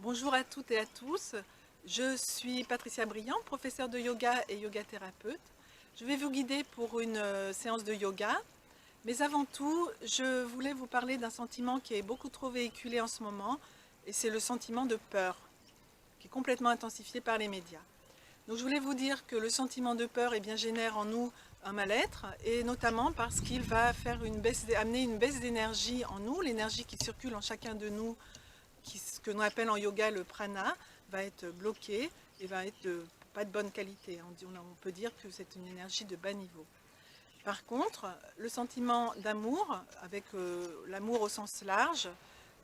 Bonjour à toutes et à tous, je suis Patricia Briand, professeure de yoga et yoga thérapeute. Je vais vous guider pour une séance de yoga, mais avant tout, je voulais vous parler d'un sentiment qui est beaucoup trop véhiculé en ce moment, et c'est le sentiment de peur, qui est complètement intensifié par les médias. Donc je voulais vous dire que le sentiment de peur génère en nous un mal-être, et notamment parce qu'il va amener une baisse d'énergie en nous, l'énergie qui circule en chacun de nous, ce que l'on appelle en yoga le prana, va être bloqué et va être pas de bonne qualité. On peut dire que c'est une énergie de bas niveau. Par contre, le sentiment d'amour, avec l'amour au sens large,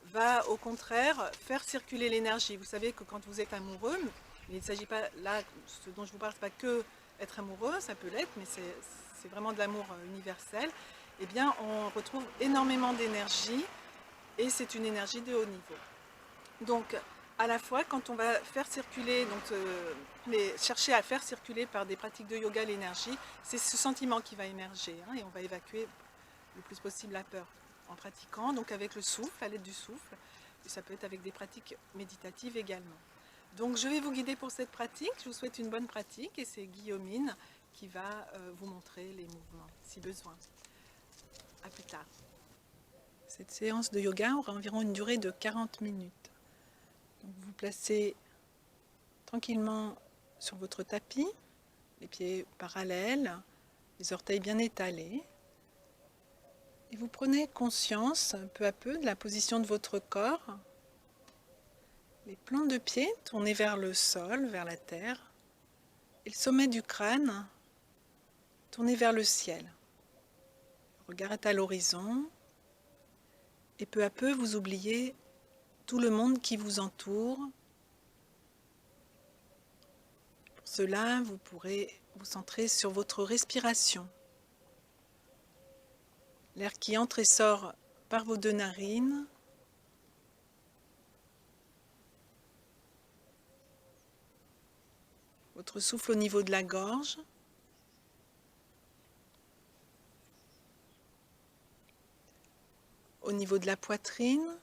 va au contraire faire circuler l'énergie. Vous savez que quand vous êtes amoureux, il ne s'agit pas là, ce dont je vous parle, ce n'est pas que être amoureux, ça peut l'être, mais c'est vraiment de l'amour universel. Eh bien, on retrouve énormément d'énergie et c'est une énergie de haut niveau. Donc, à la fois, quand on va faire circuler, chercher à faire circuler par des pratiques de yoga l'énergie, c'est ce sentiment qui va émerger, et on va évacuer le plus possible la peur en pratiquant, donc avec le souffle, à l'aide du souffle, et ça peut être avec des pratiques méditatives également. Donc, je vais vous guider pour cette pratique, je vous souhaite une bonne pratique, et c'est Guillaumine qui va vous montrer les mouvements, si besoin. À plus tard. Cette séance de yoga aura environ une durée de 40 minutes. Donc vous placez tranquillement sur votre tapis, les pieds parallèles, les orteils bien étalés. Et vous prenez conscience peu à peu de la position de votre corps. Les plants de pied tournés vers le sol, vers la terre. Et le sommet du crâne tourné vers le ciel. Le regard est à l'horizon. Et peu à peu, vous oubliez tout le monde qui vous entoure. Pour cela, vous pourrez vous centrer sur votre respiration. L'air qui entre et sort par vos deux narines. Votre souffle au niveau de la gorge. Au niveau de la poitrine.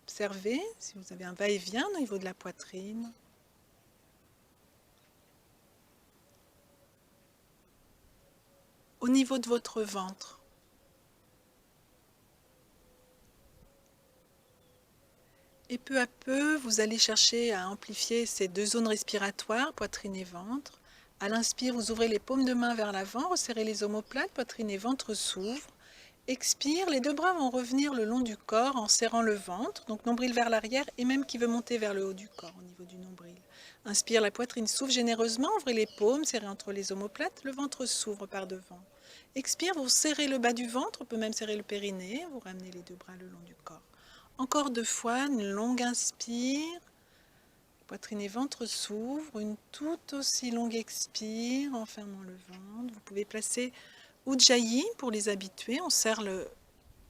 Observez si vous avez un va-et-vient au niveau de la poitrine. Au niveau de votre ventre. Et peu à peu, vous allez chercher à amplifier ces deux zones respiratoires, poitrine et ventre. À l'inspire, vous ouvrez les paumes de main vers l'avant, resserrez les omoplates, poitrine et ventre s'ouvrent. Expire, les deux bras vont revenir le long du corps en serrant le ventre, donc nombril vers l'arrière et même qui veut monter vers le haut du corps au niveau du nombril. Inspire, la poitrine s'ouvre généreusement, ouvrez les paumes, serrez entre les omoplates, le ventre s'ouvre par devant. Expire, vous serrez le bas du ventre, on peut même serrer le périnée, vous ramenez les deux bras le long du corps. Encore 2 fois, une longue inspire, poitrine et ventre s'ouvrent, une toute aussi longue expire en fermant le ventre. Vous pouvez placer Ujjayi pour les habitués, on serre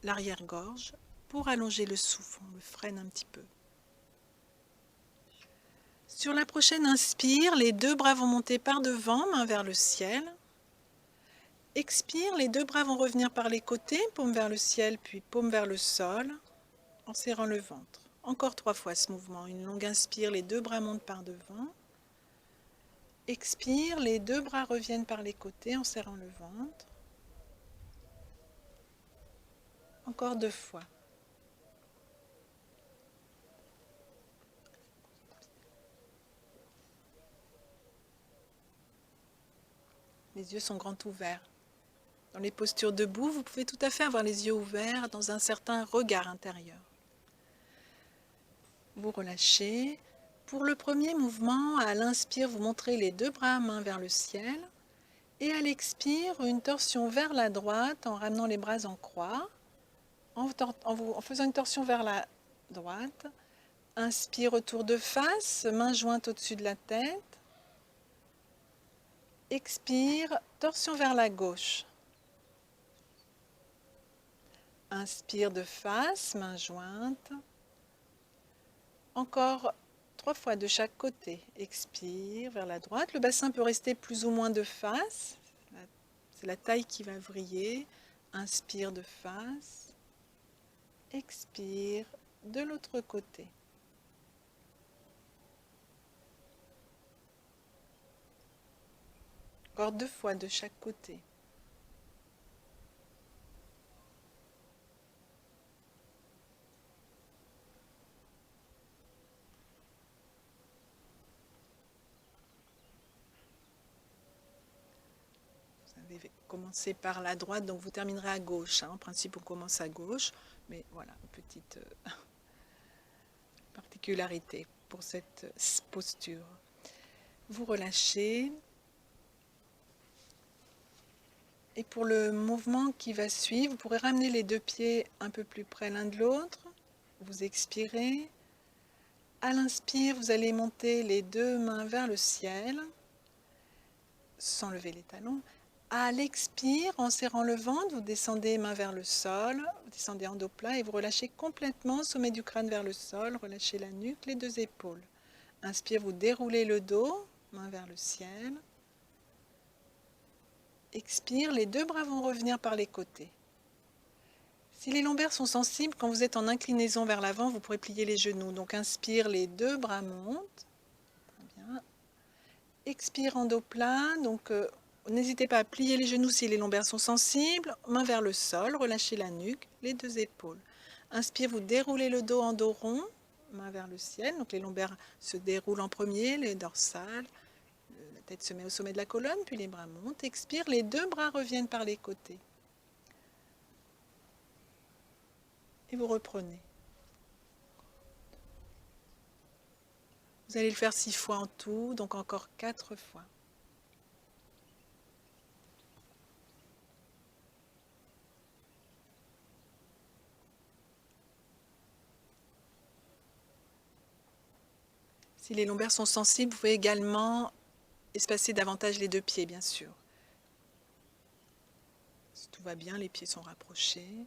l'arrière-gorge pour allonger le souffle, on le freine un petit peu. Sur la prochaine inspire, les deux bras vont monter par devant, main vers le ciel. Expire, les deux bras vont revenir par les côtés, paume vers le ciel, puis paume vers le sol, en serrant le ventre. Encore 3 fois ce mouvement. Une longue inspire, les deux bras montent par devant. Expire, les deux bras reviennent par les côtés en serrant le ventre. Encore 2 fois. Les yeux sont grands ouverts. Dans les postures debout, vous pouvez tout à fait avoir les yeux ouverts dans un certain regard intérieur. Vous relâchez. Pour le premier mouvement, à l'inspire, vous montrez les deux bras, main vers le ciel. Et à l'expire, une torsion vers la droite en ramenant les bras en croix. En faisant une torsion vers la droite. Inspire, retour de face, main jointe au-dessus de la tête. Expire, torsion vers la gauche. Inspire de face, main jointe. Encore 3 fois de chaque côté. Expire vers la droite. Le bassin peut rester plus ou moins de face. C'est la taille qui va vriller. Inspire de face. Expire de l'autre côté. Encore 2 fois de chaque côté. Vous avez commencé par la droite, donc vous terminerez à gauche. En principe, on commence à gauche, mais voilà, une petite particularité pour cette posture. Vous relâchez. Et pour le mouvement qui va suivre, vous pourrez ramener les 2 pieds un peu plus près l'un de l'autre. Vous expirez. À l'inspire, vous allez monter les 2 mains vers le ciel, sans lever les talons. À l'expire, en serrant le ventre, vous descendez main vers le sol, vous descendez en dos plat et vous relâchez complètement, sommet du crâne vers le sol, relâchez la nuque, les 2 épaules. Inspire, vous déroulez le dos, main vers le ciel. Expire, les 2 bras vont revenir par les côtés. Si les lombaires sont sensibles, quand vous êtes en inclinaison vers l'avant, vous pourrez plier les genoux. Donc inspire, les 2 bras montent. Très bien. Expire en dos plat. Donc n'hésitez pas à plier les genoux si les lombaires sont sensibles. Main vers le sol, relâchez la nuque, les 2 épaules. Inspire, vous déroulez le dos en dos rond, main vers le ciel. Donc les lombaires se déroulent en premier, les dorsales. La tête se met au sommet de la colonne, puis les bras montent. Expire, les 2 bras reviennent par les côtés. Et vous reprenez. Vous allez le faire 6 fois en tout, donc encore 4 fois. Si les lombaires sont sensibles, vous pouvez également espacer davantage les 2 pieds, bien sûr. Si tout va bien, les pieds sont rapprochés.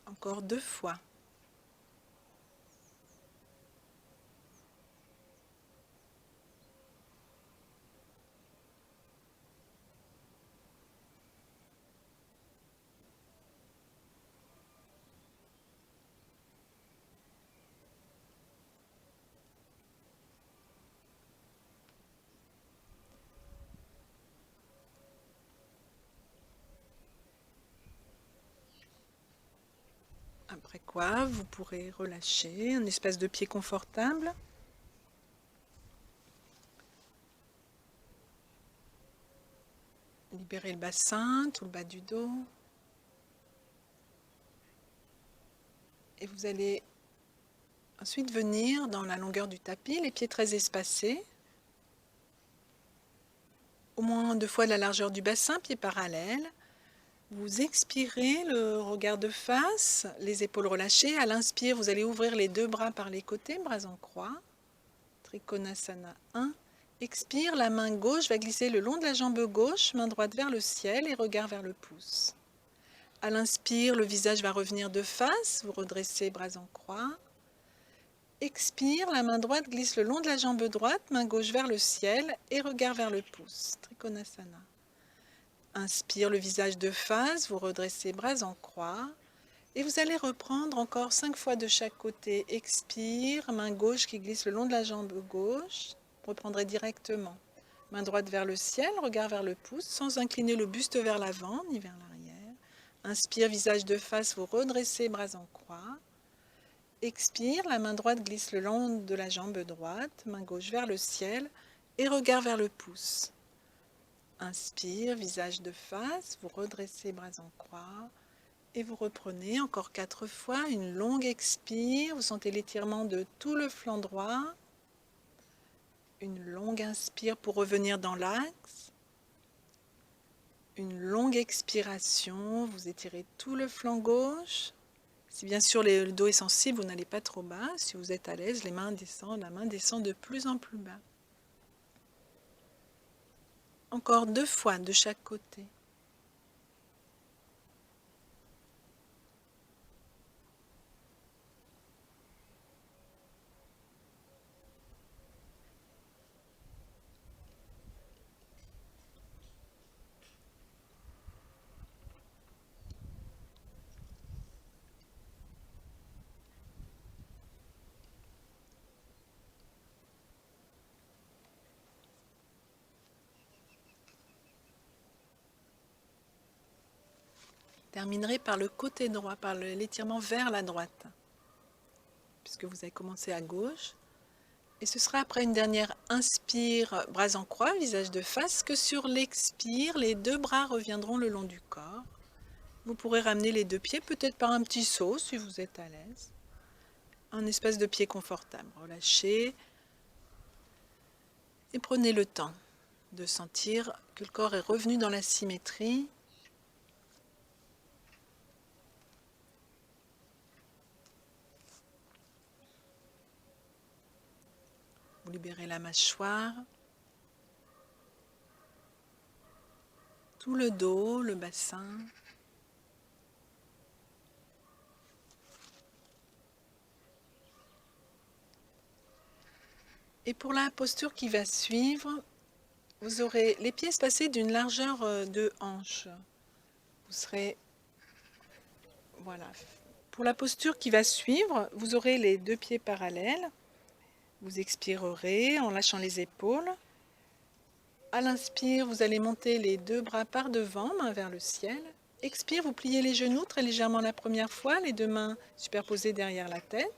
Encore 2 fois. Après quoi, vous pourrez relâcher un espace de pied confortable. Libérez le bassin, tout le bas du dos. Et vous allez ensuite venir dans la longueur du tapis, les pieds très espacés. Au moins 2 fois la largeur du bassin, pieds parallèles. Vous expirez, le regard de face, les épaules relâchées. À l'inspire, vous allez ouvrir les 2 bras par les côtés, bras en croix. Trikonasana 1. Expire, la main gauche va glisser le long de la jambe gauche, main droite vers le ciel et regard vers le pouce. À l'inspire, le visage va revenir de face, vous redressez, bras en croix. Expire, la main droite glisse le long de la jambe droite, main gauche vers le ciel et regard vers le pouce. Trikonasana. Inspire, le visage de face, vous redressez, bras en croix. Et vous allez reprendre encore 5 fois de chaque côté. Expire, main gauche qui glisse le long de la jambe gauche. Reprendrez directement. Main droite vers le ciel, regard vers le pouce, sans incliner le buste vers l'avant ni vers l'arrière. Inspire, visage de face, vous redressez, bras en croix. Expire, la main droite glisse le long de la jambe droite, main gauche vers le ciel et regard vers le pouce. Inspire, visage de face, vous redressez, bras en croix. Et vous reprenez encore 4 fois, une longue expire, vous sentez l'étirement de tout le flanc droit. Une longue inspire pour revenir dans l'axe. Une longue expiration, vous étirez tout le flanc gauche. Si bien sûr le dos est sensible, vous n'allez pas trop bas. Si vous êtes à l'aise, les mains descendent, la main descend de plus en plus bas. Encore 2 fois de chaque côté. terminerez par le côté droit, par l'étirement vers la droite, puisque vous avez commencé à gauche. Et ce sera après une dernière inspire, bras en croix, visage de face, que sur l'expire, les deux bras reviendront le long du corps. Vous pourrez ramener les deux pieds, peut-être par un petit saut si vous êtes à l'aise. Un espace de pied confortable. Relâchez et prenez le temps de sentir que le corps est revenu dans la symétrie. Vous libérez la mâchoire, tout le dos, le bassin. Et pour la posture qui va suivre, vous aurez les pieds espacés d'une largeur de hanche. Vous serez... Voilà. Pour la posture qui va suivre, vous aurez les deux pieds parallèles. Vous expirerez en lâchant les épaules. À l'inspire, vous allez monter les deux bras par devant, main vers le ciel. Expire, vous pliez les genoux très légèrement la première fois, les deux mains superposées derrière la tête.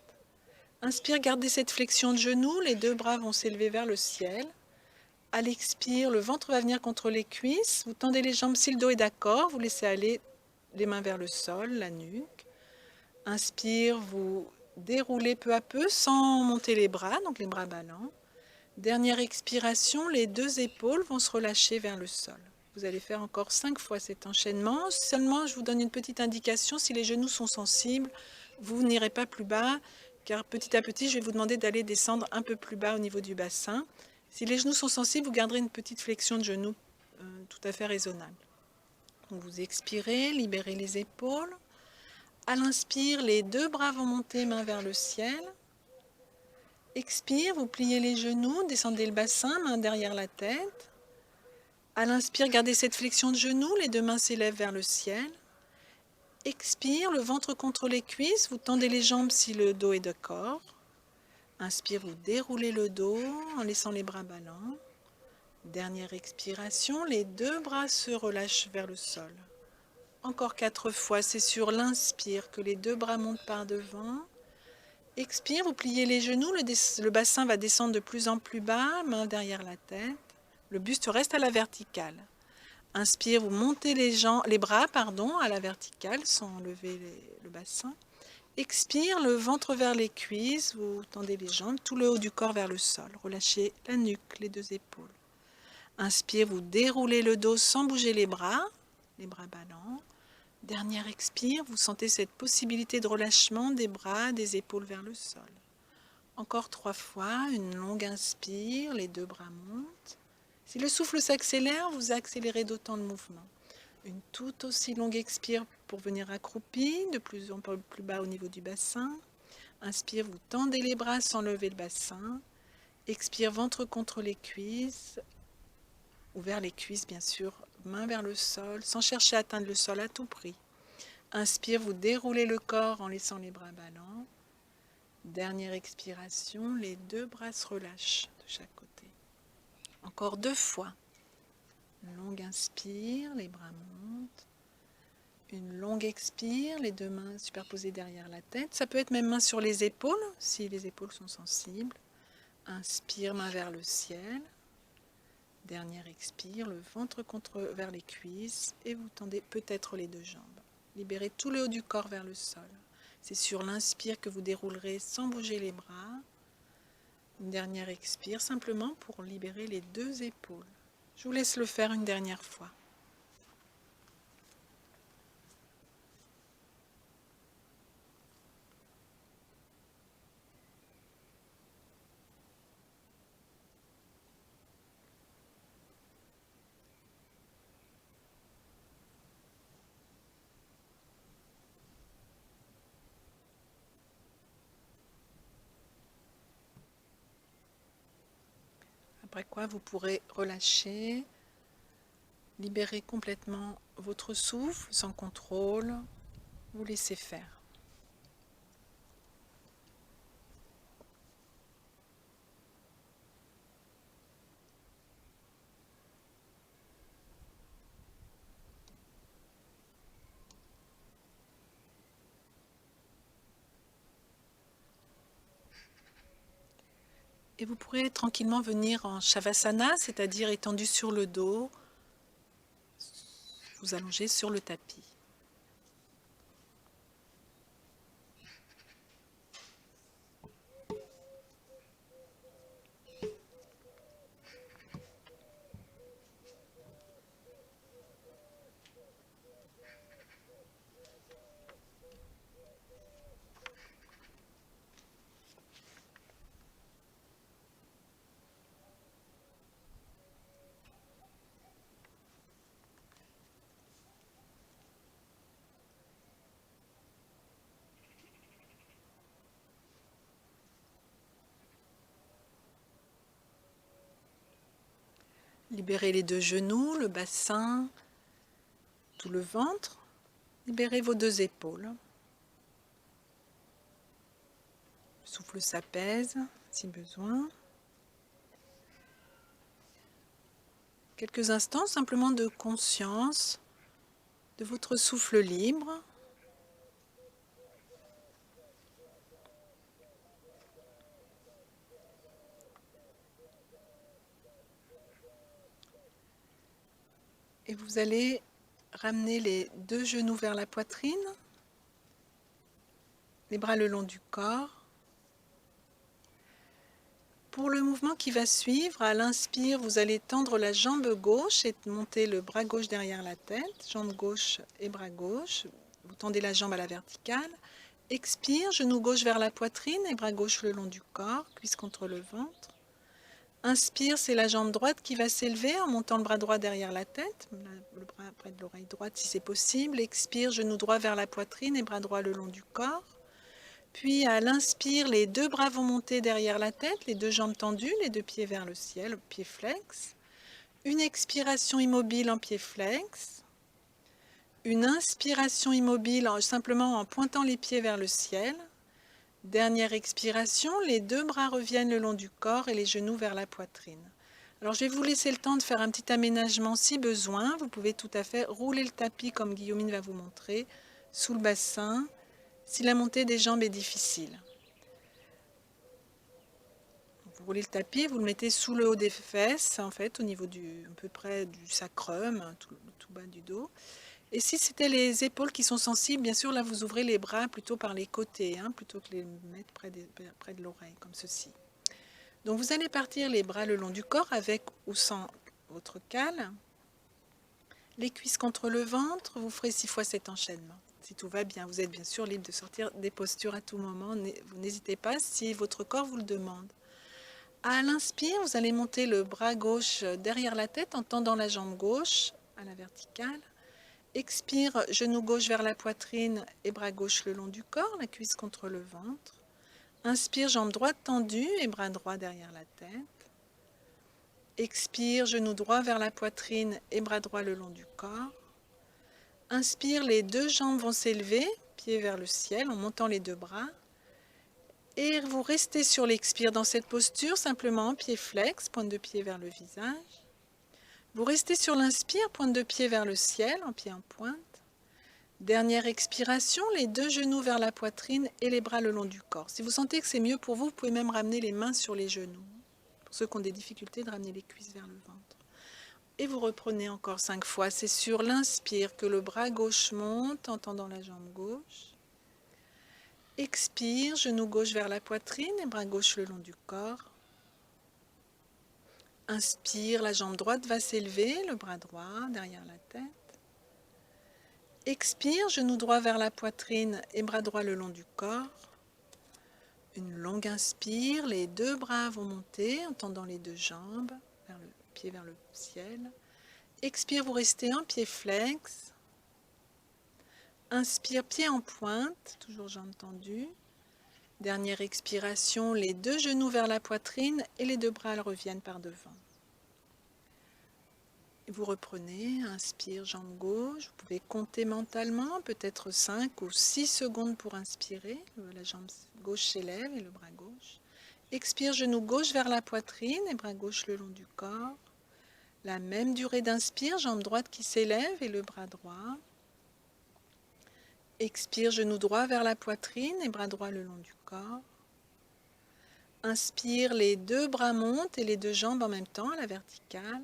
Inspire, gardez cette flexion de genoux, les deux bras vont s'élever vers le ciel. À l'expire, le ventre va venir contre les cuisses. Vous tendez les jambes si le dos est d'accord. Vous laissez aller les mains vers le sol, la nuque. Inspire, vous déroulez peu à peu sans monter les bras, donc les bras ballants. Dernière expiration, les deux épaules vont se relâcher vers le sol. Vous allez faire encore 5 fois cet enchaînement. Seulement, je vous donne une petite indication. Si les genoux sont sensibles, vous n'irez pas plus bas, car petit à petit, je vais vous demander d'aller descendre un peu plus bas au niveau du bassin. Si les genoux sont sensibles, vous garderez une petite flexion de genoux tout à fait raisonnable. Donc vous expirez, libérez les épaules. À l'inspire, les deux bras vont monter, main vers le ciel. Expire, vous pliez les genoux, descendez le bassin, main derrière la tête. À l'inspire, gardez cette flexion de genoux, les deux mains s'élèvent vers le ciel. Expire, le ventre contre les cuisses, vous tendez les jambes si le dos est d'accord. Inspire, vous déroulez le dos en laissant les bras ballants. Dernière expiration, les deux bras se relâchent vers le sol. Encore 4 fois, c'est sur l'inspire que les deux bras montent par devant. Expire, vous pliez les genoux, le bassin va descendre de plus en plus bas, main derrière la tête. Le buste reste à la verticale. Inspire, vous montez les bras à la verticale sans lever le bassin. Expire, le ventre vers les cuisses, vous tendez les jambes, tout le haut du corps vers le sol. Relâchez la nuque, les deux épaules. Inspire, vous déroulez le dos sans bouger les bras ballants. Dernière expire, vous sentez cette possibilité de relâchement des bras, des épaules vers le sol. Encore 3 fois, une longue inspire, les deux bras montent. Si le souffle s'accélère, vous accélérez d'autant le mouvement. Une toute aussi longue expire pour venir accroupi, de plus en plus bas au niveau du bassin. Inspire, vous tendez les bras sans lever le bassin. Expire, ventre contre les cuisses, ou vers les cuisses bien sûr, main vers le sol, sans chercher à atteindre le sol à tout prix. Inspire, vous déroulez le corps en laissant les bras ballants. Dernière expiration, les deux bras se relâchent de chaque côté. Encore 2 fois. Une longue inspire, les bras montent. Une longue expire, les deux mains superposées derrière la tête. Ça peut être même main sur les épaules, si les épaules sont sensibles. Inspire, main vers le ciel. Dernière expire, le ventre vers les cuisses et vous tendez peut-être les deux jambes. Libérez tout le haut du corps vers le sol. C'est sur l'inspire que vous déroulerez sans bouger les bras. Une dernière expire, simplement pour libérer les deux épaules. Je vous laisse le faire une dernière fois. Après quoi, vous pourrez relâcher, libérer complètement votre souffle sans contrôle, vous laissez faire. Et vous pourrez tranquillement venir en Shavasana, c'est-à-dire étendu sur le dos, vous allongez sur le tapis. Libérez les deux genoux, le bassin, tout le ventre. Libérez vos deux épaules. Le souffle s'apaise si besoin. Quelques instants simplement de conscience de votre souffle libre. Et vous allez ramener les deux genoux vers la poitrine, les bras le long du corps. Pour le mouvement qui va suivre, à l'inspire, vous allez tendre la jambe gauche et monter le bras gauche derrière la tête, jambe gauche et bras gauche. Vous tendez la jambe à la verticale. Expire, genou gauche vers la poitrine et bras gauche le long du corps, cuisse contre le ventre. Inspire, c'est la jambe droite qui va s'élever en montant le bras droit derrière la tête, le bras près de l'oreille droite si c'est possible. Expire, genou droit vers la poitrine et bras droit le long du corps. Puis à l'inspire, les deux bras vont monter derrière la tête, les deux jambes tendues, les deux pieds vers le ciel, pied flex. Une expiration immobile en pied flex. Une inspiration immobile simplement en pointant les pieds vers le ciel. Dernière expiration, les deux bras reviennent le long du corps et les genoux vers la poitrine. Alors je vais vous laisser le temps de faire un petit aménagement si besoin. Vous pouvez tout à fait rouler le tapis comme Guillaumine va vous montrer, sous le bassin, si la montée des jambes est difficile. Vous roulez le tapis, vous le mettez sous le haut des fesses, en fait, au niveau à peu près du sacrum, tout bas du dos. Et si c'était les épaules qui sont sensibles, bien sûr, là, vous ouvrez les bras plutôt par les côtés, plutôt que les mettre près de l'oreille, comme ceci. Donc, vous allez partir les bras le long du corps, avec ou sans votre cale. Les cuisses contre le ventre, vous ferez 6 fois cet enchaînement. Si tout va bien, vous êtes bien sûr libre de sortir des postures à tout moment. Vous n'hésitez pas si votre corps vous le demande. À l'inspire, vous allez monter le bras gauche derrière la tête en tendant la jambe gauche à la verticale. Expire, genou gauche vers la poitrine et bras gauche le long du corps, la cuisse contre le ventre. Inspire, jambe droite tendue et bras droit derrière la tête. Expire, genou droit vers la poitrine et bras droit le long du corps. Inspire, les deux jambes vont s'élever, pieds vers le ciel en montant les deux bras. Et vous restez sur l'expire dans cette posture, simplement pied flex, pointe de pied vers le visage. Vous restez sur l'inspire, pointe de pied vers le ciel, en pied en pointe. Dernière expiration, les deux genoux vers la poitrine et les bras le long du corps. Si vous sentez que c'est mieux pour vous, vous pouvez même ramener les mains sur les genoux. Pour ceux qui ont des difficultés, de ramener les cuisses vers le ventre. Et vous reprenez encore 5 fois. C'est sur l'inspire que le bras gauche monte en tendant la jambe gauche. Expire, genou gauche vers la poitrine et bras gauche le long du corps. Inspire, la jambe droite va s'élever, le bras droit derrière la tête. Expire, genou droit vers la poitrine et bras droit le long du corps. Une longue inspire, les deux bras vont monter en tendant les deux jambes, pied vers le ciel. Expire, vous restez en pied flex. Inspire, pied en pointe, toujours jambes tendues. Dernière expiration, les deux genoux vers la poitrine et les deux bras reviennent par devant. Vous reprenez, inspire, jambe gauche. Vous pouvez compter mentalement, peut-être 5 ou 6 secondes pour inspirer. La jambe gauche s'élève et le bras gauche. Expire, genou gauche vers la poitrine et bras gauche le long du corps. La même durée d'inspire, jambe droite qui s'élève et le bras droit. Expire, genou droit vers la poitrine et bras droit le long du corps. Inspire, les deux bras montent et les deux jambes en même temps à la verticale.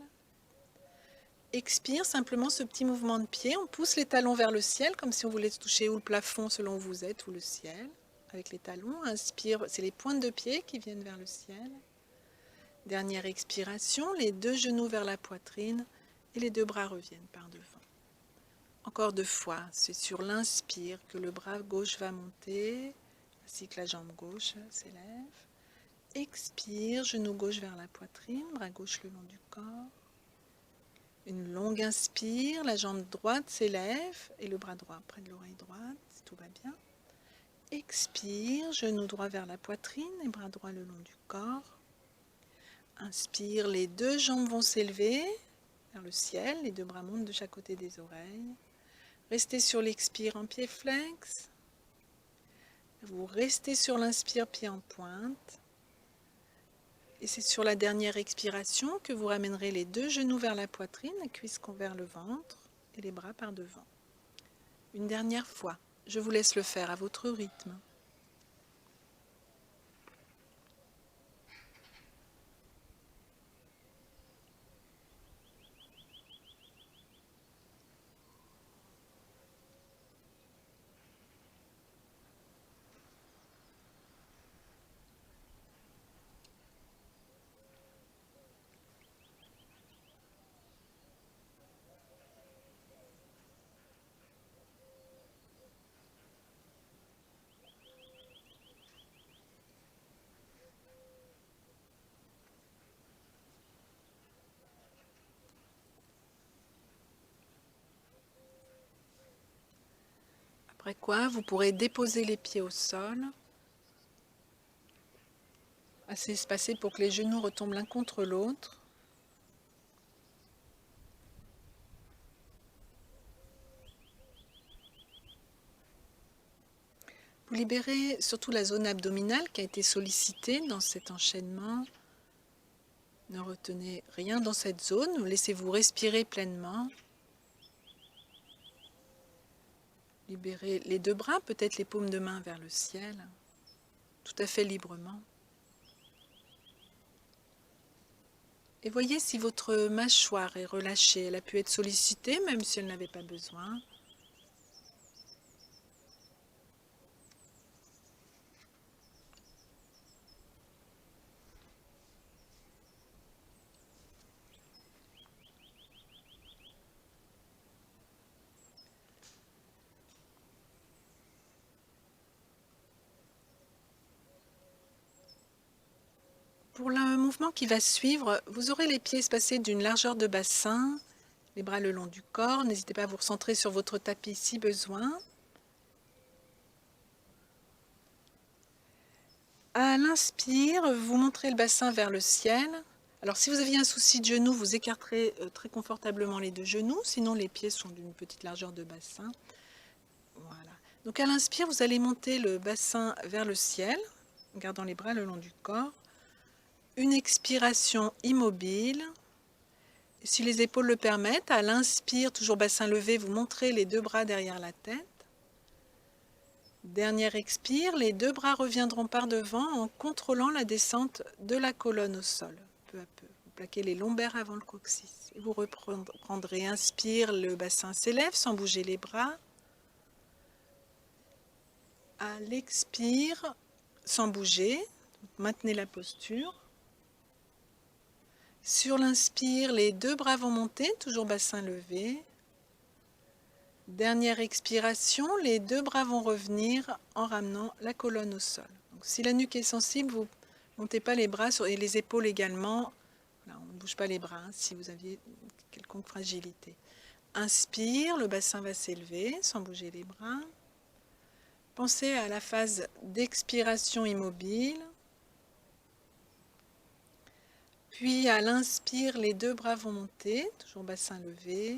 Expire, simplement ce petit mouvement de pied. On pousse les talons vers le ciel, comme si on voulait toucher ou le plafond selon où vous êtes, ou le ciel, avec les talons. Inspire, c'est les pointes de pied qui viennent vers le ciel. Dernière expiration, les deux genoux vers la poitrine et les deux bras reviennent par devant. Encore 2 fois, c'est sur l'inspire que le bras gauche va monter, ainsi que la jambe gauche s'élève. Expire, genou gauche vers la poitrine, bras gauche le long du corps. Une longue inspire, la jambe droite s'élève et le bras droit près de l'oreille droite, si tout va bien. Expire, genou droit vers la poitrine et bras droit le long du corps. Inspire, les deux jambes vont s'élever vers le ciel, les deux bras montent de chaque côté des oreilles. Restez sur l'expire en pied flex. Vous restez sur l'inspire pied en pointe. Et c'est sur la dernière expiration que vous ramènerez les deux genoux vers la poitrine, les cuisses vers le ventre et les bras par devant. Une dernière fois, je vous laisse le faire à votre rythme. Après quoi, vous pourrez déposer les pieds au sol, assez espacés pour que les genoux retombent l'un contre l'autre. Vous libérez surtout la zone abdominale qui a été sollicitée dans cet enchaînement. Ne retenez rien dans cette zone, laissez-vous respirer pleinement. Libérez les deux bras, peut-être les paumes de main vers le ciel, tout à fait librement. Et voyez si votre mâchoire est relâchée. Elle a pu être sollicitée, même si elle n'avait pas besoin. Pour le mouvement qui va suivre, vous aurez les pieds espacés d'une largeur de bassin, les bras le long du corps. N'hésitez pas à vous recentrer sur votre tapis si besoin. À l'inspire, vous montrez le bassin vers le ciel. Alors si vous aviez un souci de genou, vous écarterez très confortablement les deux genoux, sinon les pieds sont d'une petite largeur de bassin. Voilà. Donc à l'inspire, vous allez monter le bassin vers le ciel, en gardant les bras le long du corps. Une expiration immobile. Et si les épaules le permettent, à l'inspire, toujours bassin levé, vous montrez les deux bras derrière la tête. Dernière expire, les deux bras reviendront par devant en contrôlant la descente de la colonne au sol, peu à peu. Vous plaquez les lombaires avant le coccyx. Et vous reprendrez, inspire, le bassin s'élève sans bouger les bras. À l'expire, sans bouger, maintenez la posture. Sur l'inspire, les deux bras vont monter, toujours bassin levé. Dernière expiration, les deux bras vont revenir en ramenant la colonne au sol. Donc, si la nuque est sensible, vous ne montez pas les bras et les épaules également. Voilà, on ne bouge pas les bras si vous aviez quelconque fragilité. Inspire, le bassin va s'élever sans bouger les bras. Pensez à la phase d'expiration immobile. Puis à l'inspire, les deux bras vont monter, toujours bassin levé.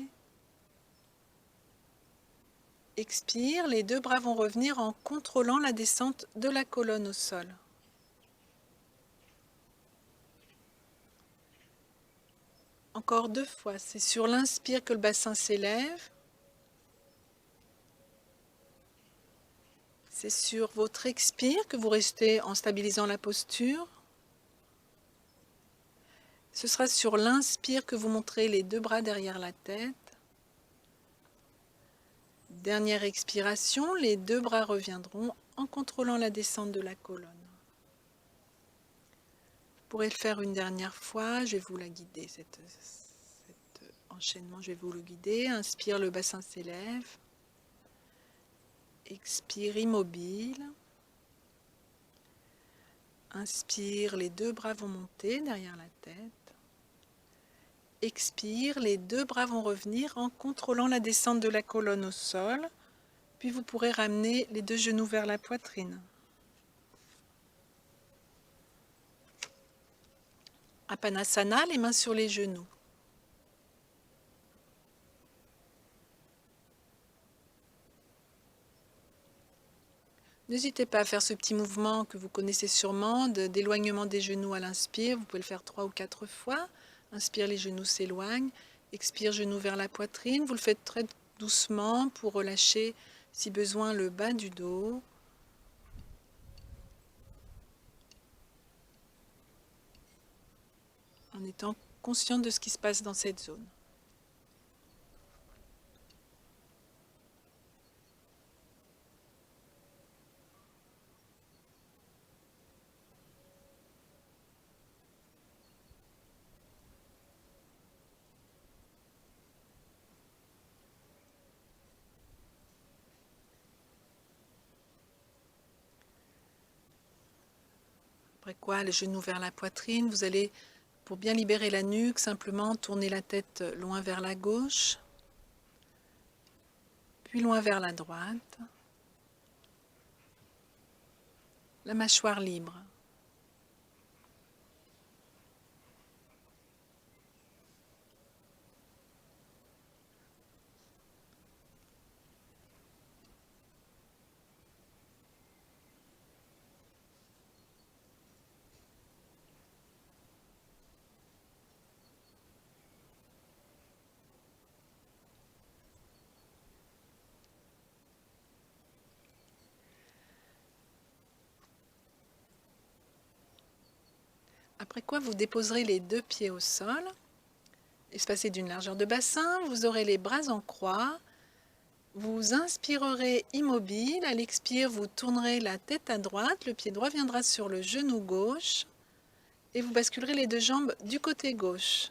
Expire, les deux bras vont revenir en contrôlant la descente de la colonne au sol. Encore 2 fois, c'est sur l'inspire que le bassin s'élève. C'est sur votre expire que vous restez en stabilisant la posture. Ce sera sur l'inspire que vous montrez les deux bras derrière la tête. Dernière expiration, les deux bras reviendront en contrôlant la descente de la colonne. Vous pourrez le faire une dernière fois, je vais vous la guider, cet enchaînement, je vais vous le guider. Inspire, le bassin s'élève. Expire, immobile. Inspire, les deux bras vont monter derrière la tête. Expire, les deux bras vont revenir en contrôlant la descente de la colonne au sol. Puis vous pourrez ramener les deux genoux vers la poitrine. Apanasana, les mains sur les genoux. N'hésitez pas à faire ce petit mouvement que vous connaissez sûrement d'éloignement des genoux à l'inspire. Vous pouvez le faire 3 ou 4 fois. Inspire, les genoux s'éloignent. Expire, genoux vers la poitrine. Vous le faites très doucement pour relâcher, si besoin, le bas du dos. En étant conscient de ce qui se passe dans cette zone. Après quoi, les genoux vers la poitrine. Vous allez, pour bien libérer la nuque, simplement tourner la tête loin vers la gauche, puis loin vers la droite. La mâchoire libre. Après quoi, vous déposerez les deux pieds au sol, espacés d'une largeur de bassin. Vous aurez les bras en croix. Vous inspirerez immobile. À l'expire, vous tournerez la tête à droite. Le pied droit viendra sur le genou gauche. Et vous basculerez les deux jambes du côté gauche.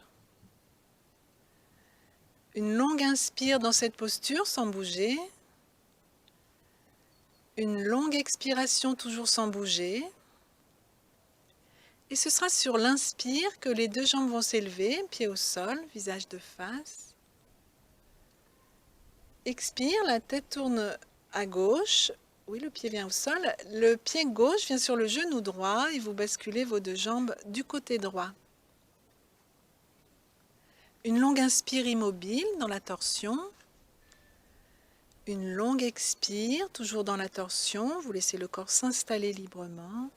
Une longue inspire dans cette posture sans bouger. Une longue expiration toujours sans bouger. Et ce sera sur l'inspire que les deux jambes vont s'élever, pied au sol, visage de face. Expire, la tête tourne à gauche. Oui, le pied vient au sol. Le pied gauche vient sur le genou droit et vous basculez vos deux jambes du côté droit. Une longue inspire immobile dans la torsion. Une longue expire, toujours dans la torsion. Vous laissez le corps s'installer librement.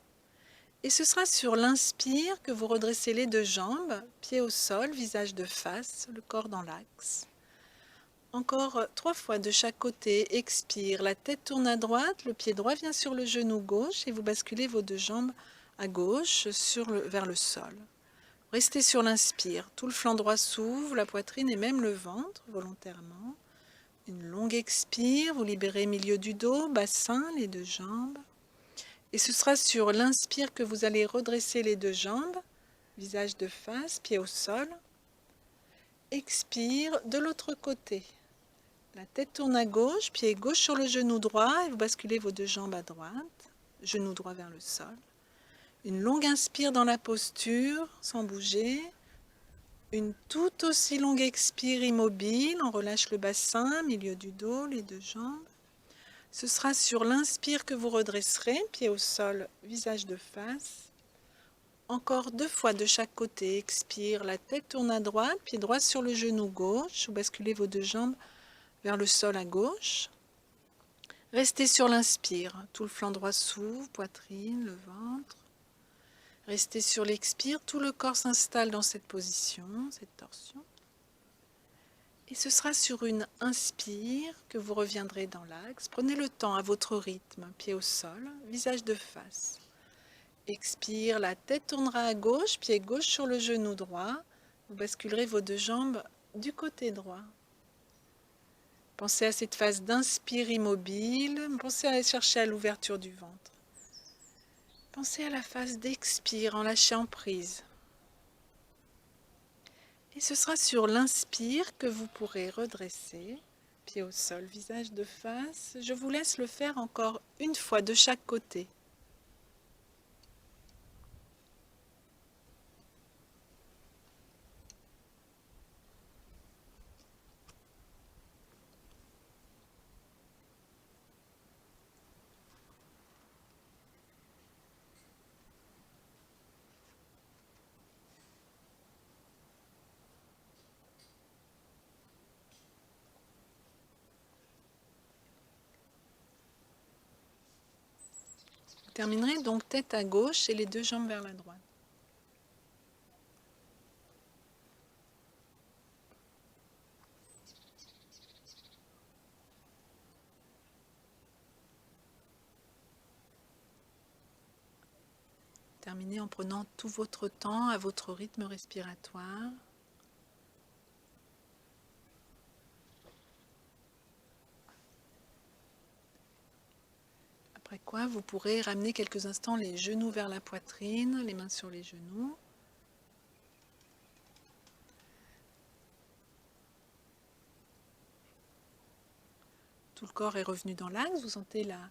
Et ce sera sur l'inspire que vous redressez les deux jambes, pieds au sol, visage de face, le corps dans l'axe. Encore 3 fois de chaque côté, expire, la tête tourne à droite, le pied droit vient sur le genou gauche et vous basculez vos deux jambes à gauche vers le sol. Restez sur l'inspire, tout le flanc droit s'ouvre, la poitrine et même le ventre volontairement. Une longue expire, vous libérez milieu du dos, bassin, les deux jambes. Et ce sera sur l'inspire que vous allez redresser les deux jambes, visage de face, pied au sol. Expire de l'autre côté. La tête tourne à gauche, pied gauche sur le genou droit et vous basculez vos deux jambes à droite, genou droit vers le sol. Une longue inspire dans la posture, sans bouger. Une tout aussi longue expire immobile, on relâche le bassin, milieu du dos, les deux jambes. Ce sera sur l'inspire que vous redresserez, pied au sol, visage de face. Encore 2 fois de chaque côté, expire, la tête tourne à droite, pied droit sur le genou gauche, vous basculez vos deux jambes vers le sol à gauche. Restez sur l'inspire, tout le flanc droit s'ouvre, poitrine, le ventre. Restez sur l'expire, tout le corps s'installe dans cette position, cette torsion. Et ce sera sur une inspire que vous reviendrez dans l'axe. Prenez le temps à votre rythme, pied au sol, visage de face. Expire, la tête tournera à gauche, pied gauche sur le genou droit. Vous basculerez vos deux jambes du côté droit. Pensez à cette phase d'inspire immobile. Pensez à aller chercher à l'ouverture du ventre. Pensez à la phase d'expire en lâchant prise. Et ce sera sur l'inspire que vous pourrez redresser, pied au sol, visage de face. Je vous laisse le faire encore une fois de chaque côté. Vous terminerez donc tête à gauche et les deux jambes vers la droite. Terminez en prenant tout votre temps à votre rythme respiratoire. Après quoi, vous pourrez ramener quelques instants les genoux vers la poitrine, les mains sur les genoux. Tout le corps est revenu dans l'axe, vous sentez la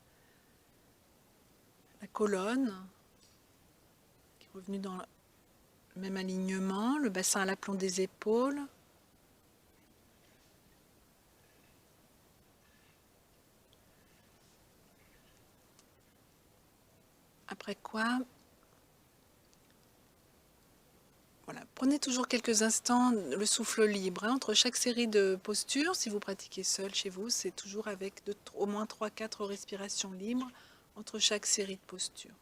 colonne qui est revenue dans le même alignement, le bassin à l'aplomb des épaules. Après quoi, voilà, prenez toujours quelques instants le souffle libre. Entre chaque série de postures, si vous pratiquez seul chez vous, c'est toujours avec au moins 3-4 respirations libres entre chaque série de postures.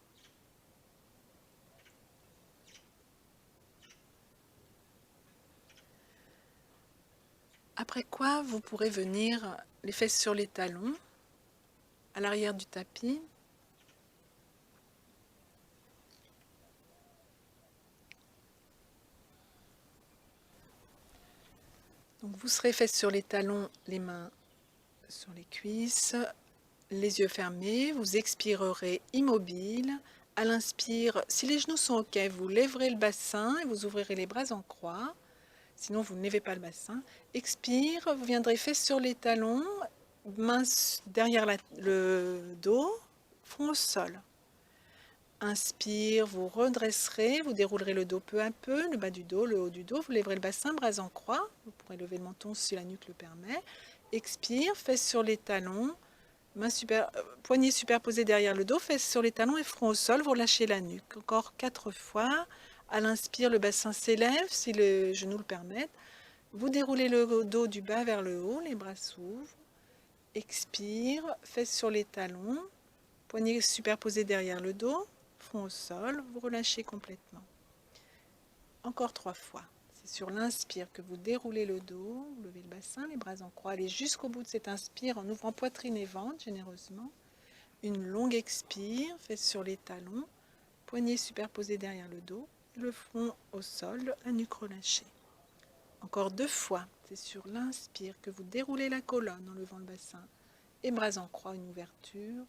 Après quoi, vous pourrez venir les fesses sur les talons, à l'arrière du tapis. Donc vous serez fesses sur les talons, les mains sur les cuisses, les yeux fermés. Vous expirerez immobile. À l'inspire, si les genoux sont OK, vous lèverez le bassin et vous ouvrirez les bras en croix. Sinon, vous ne levez pas le bassin. Expire, vous viendrez fesses sur les talons, mains derrière le dos, front au sol. Inspire, vous redresserez, vous déroulerez le dos peu à peu, le bas du dos, le haut du dos, vous lèverez le bassin, bras en croix. Vous pourrez lever le menton si la nuque le permet. Expire, fesses sur les talons, poignets superposés derrière le dos, fesses sur les talons et front au sol, vous relâchez la nuque. Encore 4 fois. À l'inspire, le bassin s'élève si les genoux le permettent. Vous déroulez le dos du bas vers le haut, les bras s'ouvrent. Expire, fesses sur les talons, poignets superposés derrière le dos, front au sol, vous relâchez complètement. Encore 3 fois. C'est sur l'inspire que vous déroulez le dos, vous levez le bassin, les bras en croix. Allez jusqu'au bout de cet inspire en ouvrant poitrine et ventre généreusement. Une longue expire, fesses sur les talons, poignets superposés derrière le dos, le front au sol, la nuque relâchée. Encore 2 fois, c'est sur l'inspire que vous déroulez la colonne en levant le bassin et bras en croix, une ouverture.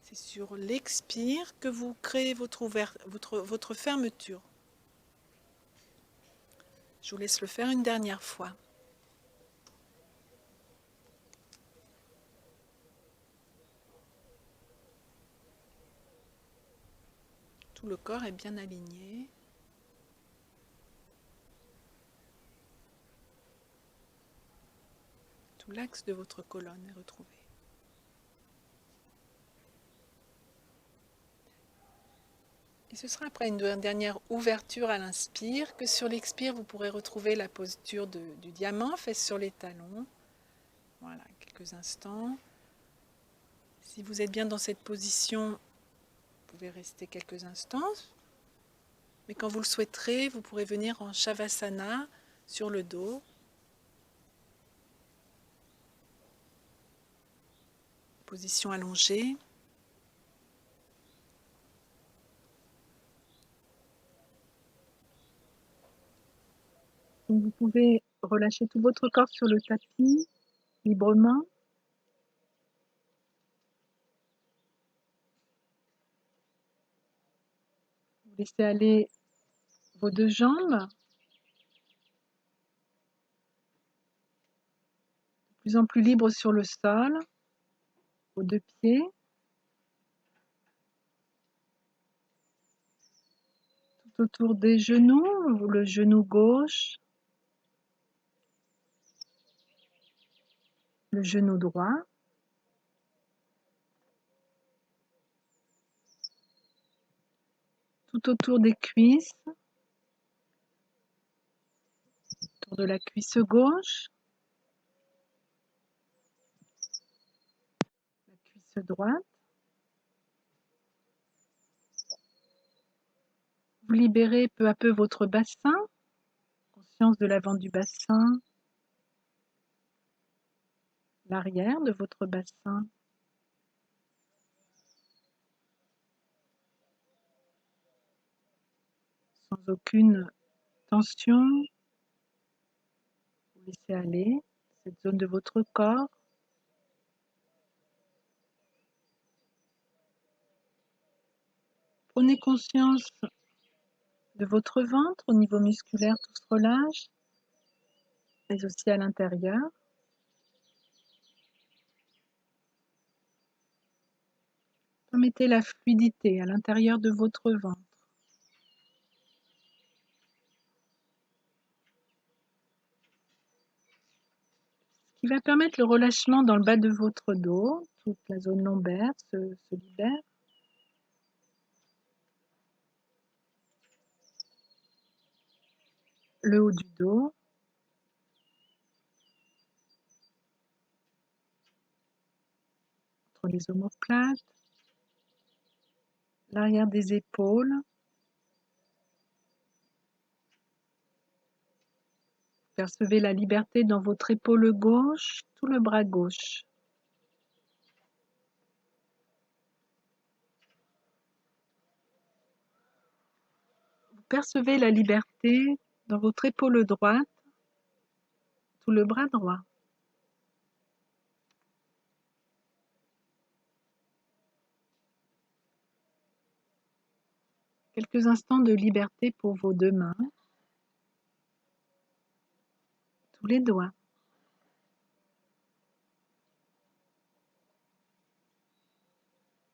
C'est sur l'expire que vous créez votre fermeture. Je vous laisse le faire une dernière fois. Tout le corps est bien aligné. Tout l'axe de votre colonne est retrouvé. Et ce sera après une dernière ouverture à l'inspire que sur l'expire, vous pourrez retrouver la posture du diamant, fesses sur les talons. Voilà, quelques instants. Si vous êtes bien dans cette position, vous pouvez rester quelques instants. Mais quand vous le souhaiterez, vous pourrez venir en Shavasana sur le dos. Position allongée. Donc vous pouvez relâcher tout votre corps sur le tapis librement. Vous laissez aller vos deux jambes, de plus en plus libres sur le sol, vos deux pieds. Tout autour des genoux, le genou gauche, le genou droit. Tout autour des cuisses, autour de la cuisse gauche, la cuisse droite. Vous libérez peu à peu votre bassin, conscience de l'avant du bassin, l'arrière de votre bassin. Sans aucune tension, vous laissez aller cette zone de votre corps. Prenez conscience de votre ventre, au niveau musculaire, tout se relâche, mais aussi à l'intérieur. Permettez la fluidité à l'intérieur de votre ventre. Ce qui va permettre le relâchement dans le bas de votre dos. Toute la zone lombaire se libère. Le haut du dos. Entre les omoplates. L'arrière des épaules. Percevez la liberté dans votre épaule gauche, tout le bras gauche. Vous percevez la liberté dans votre épaule droite, tout le bras droit. Quelques instants de liberté pour vos deux mains, tous les doigts.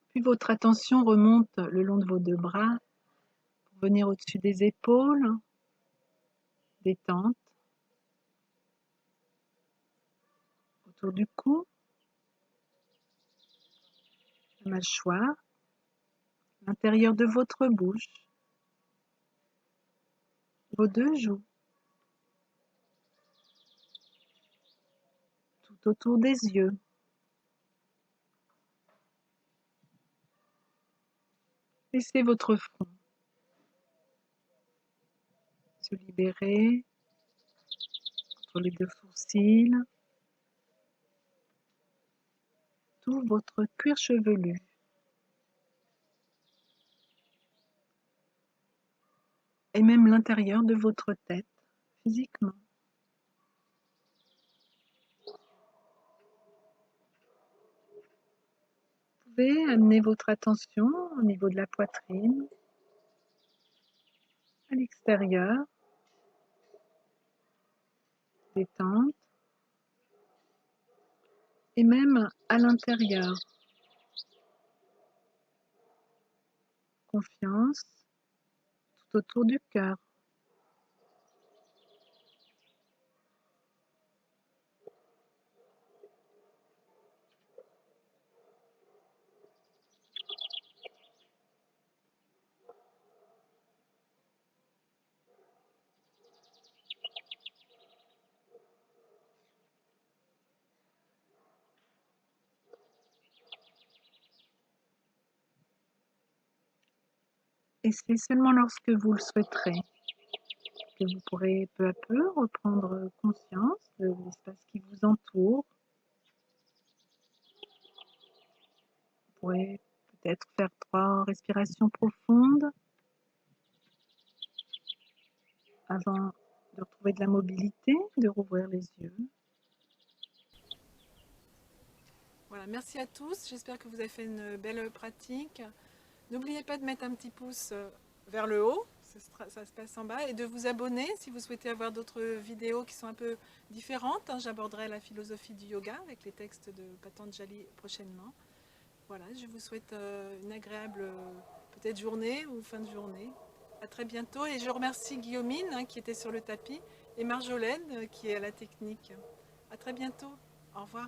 Puis votre attention remonte le long de vos deux bras pour venir au-dessus des épaules, détente, autour du cou, la mâchoire, l'intérieur de votre bouche, vos deux joues, tout autour des yeux. Laissez votre front se libérer entre les deux sourcils, tout votre cuir chevelu. Et même l'intérieur de votre tête, physiquement. Vous pouvez amener votre attention au niveau de la poitrine, à l'extérieur, détente, et même à l'intérieur, confiance, tout autour du cœur. Et c'est seulement lorsque vous le souhaiterez que vous pourrez peu à peu reprendre conscience de l'espace qui vous entoure. Vous pourrez peut-être faire 3 respirations profondes avant de retrouver de la mobilité, de rouvrir les yeux. Voilà, merci à tous. J'espère que vous avez fait une belle pratique. N'oubliez pas de mettre un petit pouce vers le haut, ça se passe en bas, et de vous abonner si vous souhaitez avoir d'autres vidéos qui sont un peu différentes. J'aborderai la philosophie du yoga avec les textes de Patanjali prochainement. Voilà, je vous souhaite une agréable peut-être journée ou fin de journée. À très bientôt et je remercie Guillaumine qui était sur le tapis et Marjolaine qui est à la technique. À très bientôt. Au revoir.